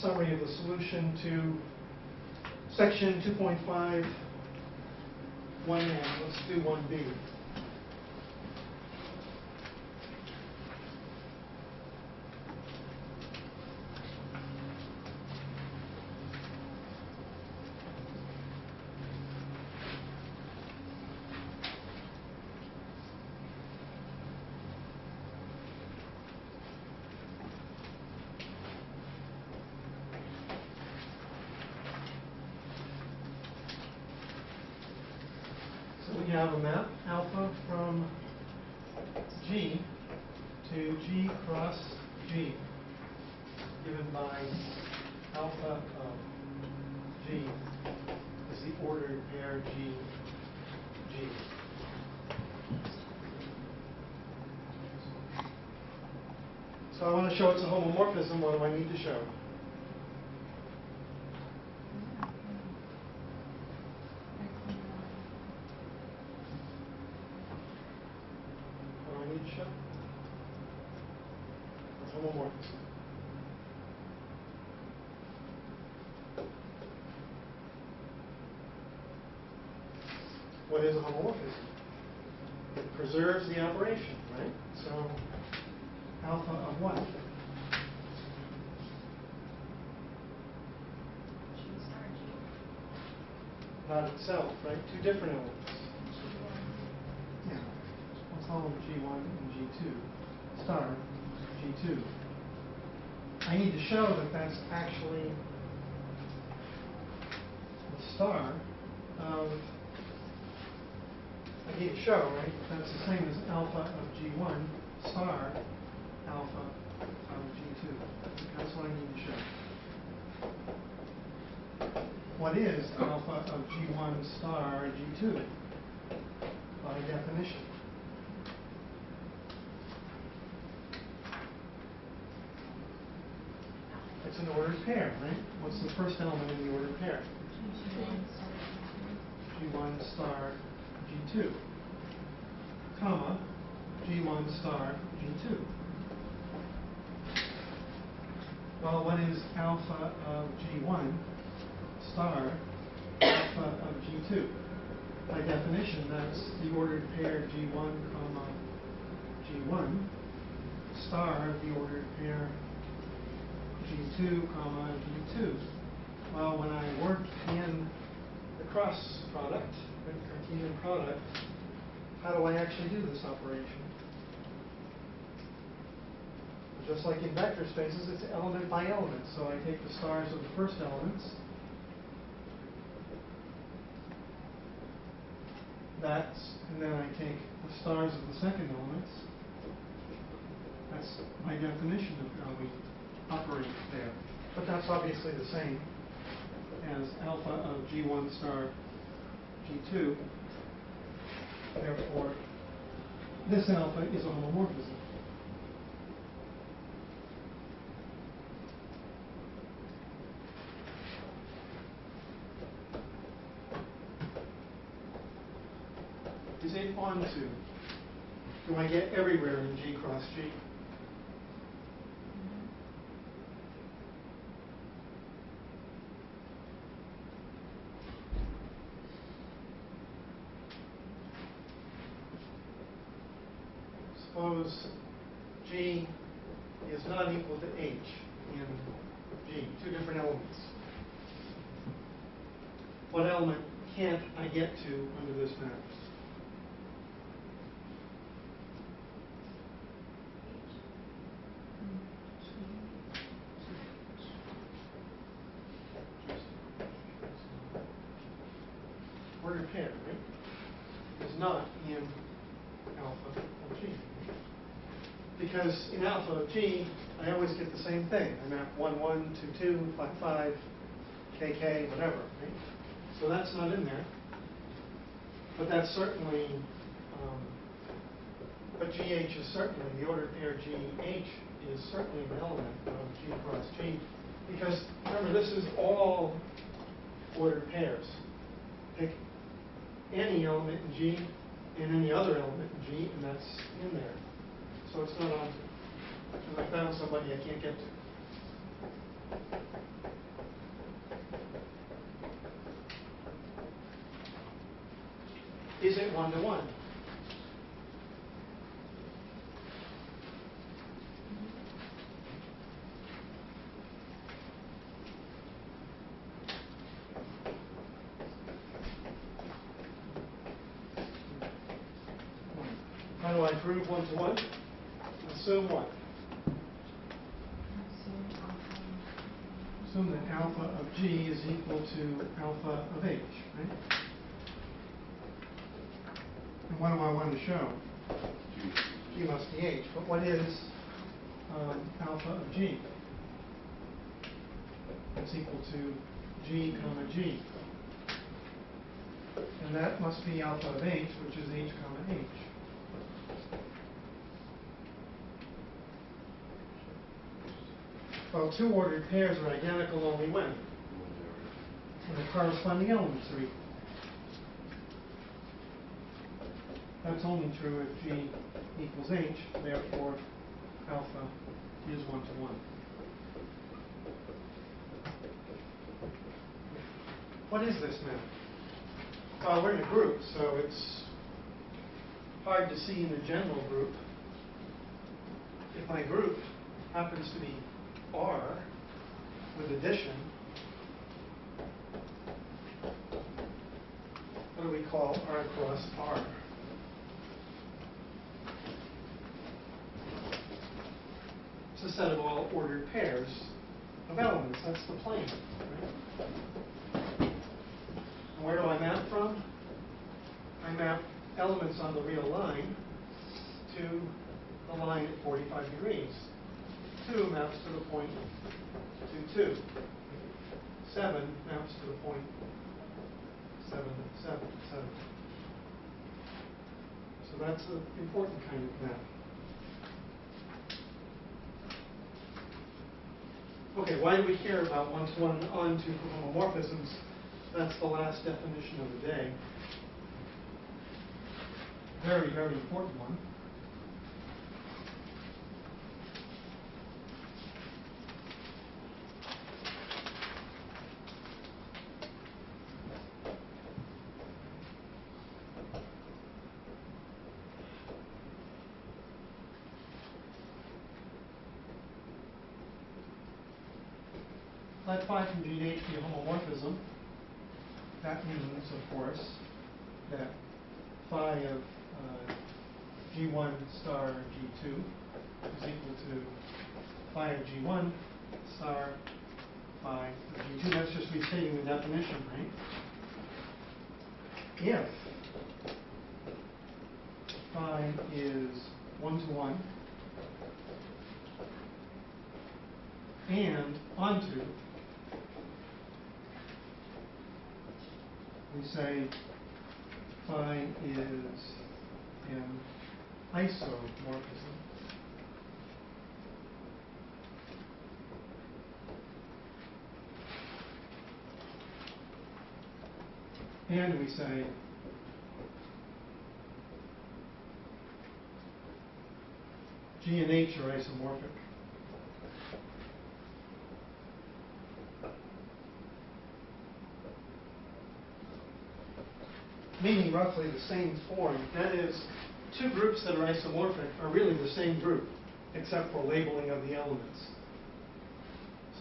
summary of the solution to section 2.5, 1N. Let's do 1B. We have a map alpha from G to G cross G, given by alpha of G is the ordered pair G, G. So I want to show it's a homomorphism. What do I need to show? Homomorphism. What is a homomorphism? It preserves the operation, right? So alpha of what? Not itself, right? Two different elements. Yeah. We'll call them G1 and G2. Star G2. I need to show that that's actually the star of, I need to show, right, that that's the same as alpha of G1 star alpha of G2. That's what I need to show. What is alpha of G1 star G2? By definition. It's an ordered pair, right? What's the first element in the ordered pair? G1 star G2, comma, G1 star G2. Well, what is alpha of G1 star alpha of G2? By definition, that's the ordered pair G1, comma, G1 star the ordered pair G2, comma, G2. Well, when I work in the cross product, the Cartesian product, how do I actually do this operation? Just like in vector spaces, it's element by element. So I take the stars of the first elements. And then I take the stars of the second elements. That's my definition of how we operate there. But that's obviously the same as alpha of G1 star G2. Therefore, this alpha is a homomorphism. Is it onto? Do I get everywhere in G cross G? Suppose G is not equal to H in G, two different elements. What element can't I get to under this map? Ordered pair, right? Is not in alpha of G. Because in alpha of G, I always get the same thing. I map 1, 1, 2, 2, 5, 5, KK, whatever, right? So that's not in there. But that's certainly, but GH is certainly, the ordered pair GH is certainly an element of G cross G. Because remember, this is all ordered pairs. Pick any element in G and any other element in G, and that's in there. So it's not on, because I found somebody I can't get to. Is it one-to-one? How do I prove one-to-one? Assume what? Assume that alpha of G is equal to alpha of H, right? And what do I want to show? G must be H. But what is alpha of G? It's equal to G comma G. And that must be alpha of H, which is H comma H. Well, two ordered pairs are identical only when the corresponding elements are equal. That's only true if G equals H, therefore alpha is one-to-one. What is this now? Well, we're in a group, so it's hard to see in the general group. If my group happens to be R with addition, what do we call R cross R? It's a set of all ordered pairs of elements. That's the plane, right? And where do I map from? I map elements on the real line to the line at 45 degrees. 2 maps to the point 2, 2. 7 maps to the point 7, 7, 7. So that's an important kind of map. Okay, why do we care about one-to-one onto homomorphisms? That's the last definition of the day. Very, very important one. Let phi from G to H be a homomorphism. That means, of course, that phi of G1 star G2 is equal to phi of G1 star phi of G2. That's just restating the definition, right? If phi is one-to-one and onto, we say phi is an isomorphism. And we say G and H are isomorphic. Meaning roughly the same form. That is, two groups that are isomorphic are really the same group, except for labeling of the elements.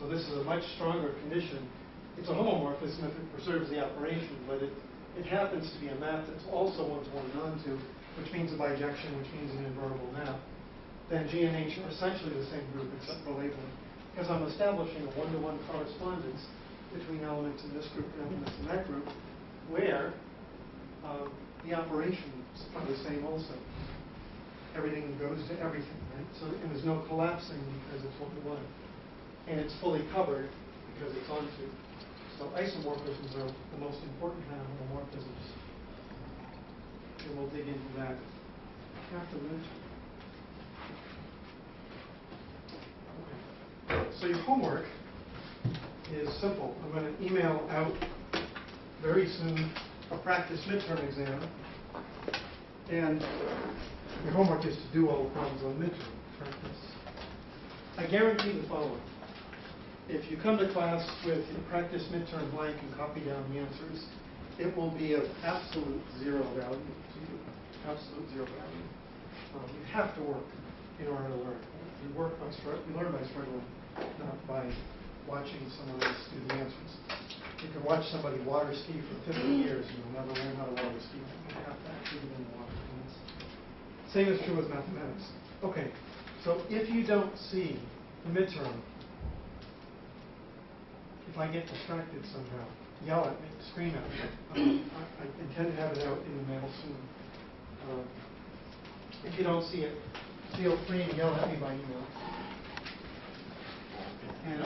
So this is a much stronger condition. It's a homomorphism if it preserves the operation, but it happens to be a map that's also one-to-one and onto, which means a bijection, which means an invertible map. Then G and H are essentially the same group, except for labeling. Because I'm establishing a one-to-one correspondence between elements in this group and elements in that group, where the operations are the same also. Everything goes to everything, right? So, and there's no collapsing because it's one-to-one. And it's fully covered because it's onto. So isomorphisms are the most important kind of homomorphisms. And we'll dig into that after the lecture. Okay. So your homework is simple. I'm going to email out very soon a practice midterm exam, and your homework is to do all the problems on midterm practice. I guarantee the following. If you come to class with your practice midterm blank and copy down the answers, it will be of absolute zero value to you. Absolute zero value. You have to work in order to learn. You learn by struggling, not by watching someone else do the answers. You can watch somebody water ski for 50 years and you'll never learn how to water ski. You have to actually get in the water. Same is true with mathematics. Okay, so if you don't see the midterm, if I get distracted somehow, yell at me, scream at me. I intend to have it out in the mail soon. If you don't see it, feel free to yell at me by email.